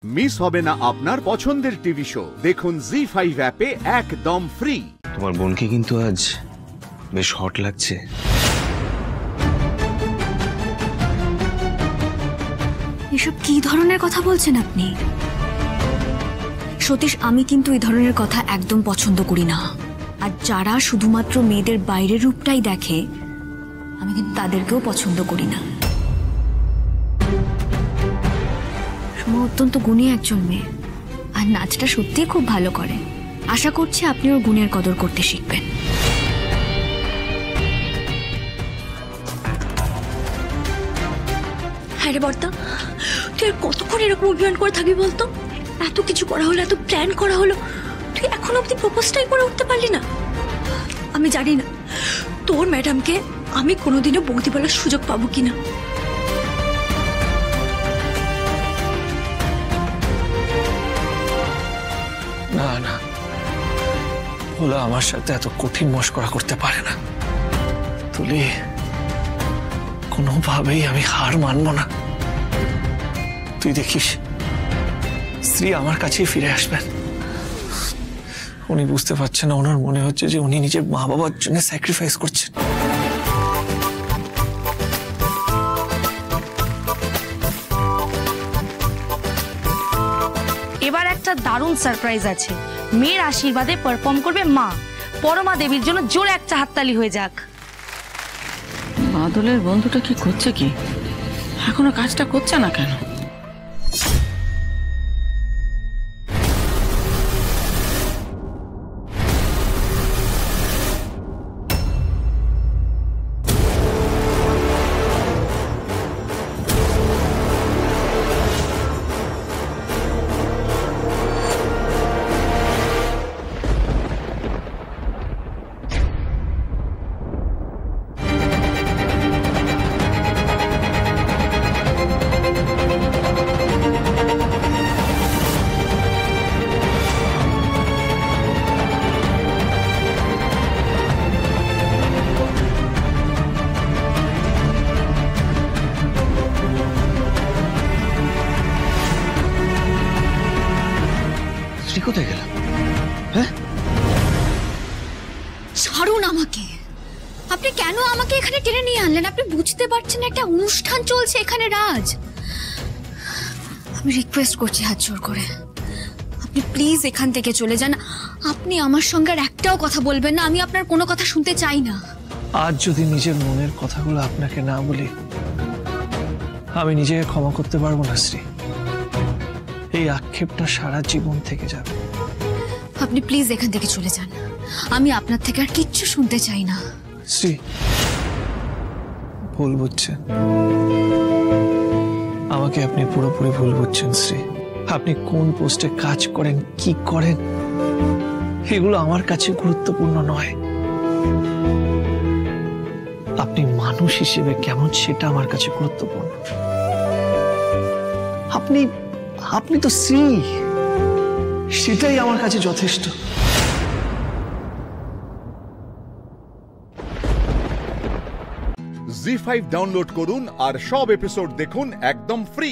Miss হবে না আপনার পছন্দের টিভি শো। দেখুন জি5 অ্যাপে একদম ফ্রি। তোমার বোনকে কিন্তু আজ বেশ হট লাগছে। এসব কি ধরনের কথা বলছেন আপনি? সতীশ, আমি কিন্তু এই ধরনের কথা একদম পছন্দ করি না। আর যারা শুধুমাত্র মেয়েদের বাইরের রূপটাই দেখে, আমি কিন্তু তাদেরকেও পছন্দ করি না। সুমা অত্যন্ত গুণী একজন মেয়ে, আর নাচটা সত্যিই খুব ভালো করে। আশা করছি আপনি ওর গুণের কদর করতে শিখবেন। হ্যাঁ রে বর্দা, তুই আর কতক্ষণ এরকম অভিমান করে থাকবি বলতো? এত কিছু করা হলো, এত প্ল্যান করা হলো, তুই এখন অব্দি প্রপোজটাই করে উঠতে পারলি না। আমি জানি না তোর ম্যাডামকে আমি কোনোদিনও বৌদি বলার সুযোগ পাবো কিনা। না না, ভোলা আমার সাথে এত কঠিন মশকরা করতে পারে না। তুলি, কোনোভাবেই আমি হার মানব না। তুই দেখিস স্ত্রী আমার কাছেই ফিরে আসবেন। উনি বুঝতে পারছেন না, ওনার মনে হচ্ছে যে উনি নিজের মা বাবার জন্য স্যাক্রিফাইস করছেন। এবার একটা দারুণ সারপ্রাইজ আছে। মেয়ের আশীর্বাদে পারফর্ম করবে মা। পরমা দেবীর জন্য জোরে একটা হাততালি হয়ে যাক। বাদলের বন্ধুটা কি করছে কি? এখনো কাজটা করছে না কেন? কোথায় গেলাম? হ্যাঁ, ছাড়ুন আমাকে। আপনি কেন আমাকে এখানে টেনে নিয়ে আনলেন? আপনি বুঝতে পারছেন একটা অনুষ্ঠান চলছে এখানে, রাজ। আমি রিকোয়েস্ট করছি হাত জোড় করে, আপনি প্লিজ এখান থেকে চলে যান। আপনি আমার সঙ্গে আর একটাও কথা বলবেন না। আমি আপনার কোনো কথা শুনতে চাই না। আজ যদি নিজের মনের কথাগুলো আপনাকে না বলি, আমি নিজেকে ক্ষমা করতে পারবো না শ্রী। এই আক্ষেপটা সারা জীবন থেকে যাবে। আপনি প্লিজ এখান থেকে চলে যান। আমি আপনার থেকে আর কিচ্ছু শুনতে চাই না। শ্রী, ভুল বুঝছেন, আমাকে আপনি পুরোপুরি ভুল বুঝছেন শ্রী। আপনি কোন পোস্টে কাজ করেন, কি করেন, এগুলো আমার কাছে গুরুত্বপূর্ণ নয়। আপনি মানুষ হিসেবে কেমন সেটা আমার কাছে গুরুত্বপূর্ণ। আপনি তো শ্রী, সেটাই আমার কাছে যথেষ্ট। জি5 ডাউনলোড করুন আর সব এপিসোড দেখুন একদম ফ্রি।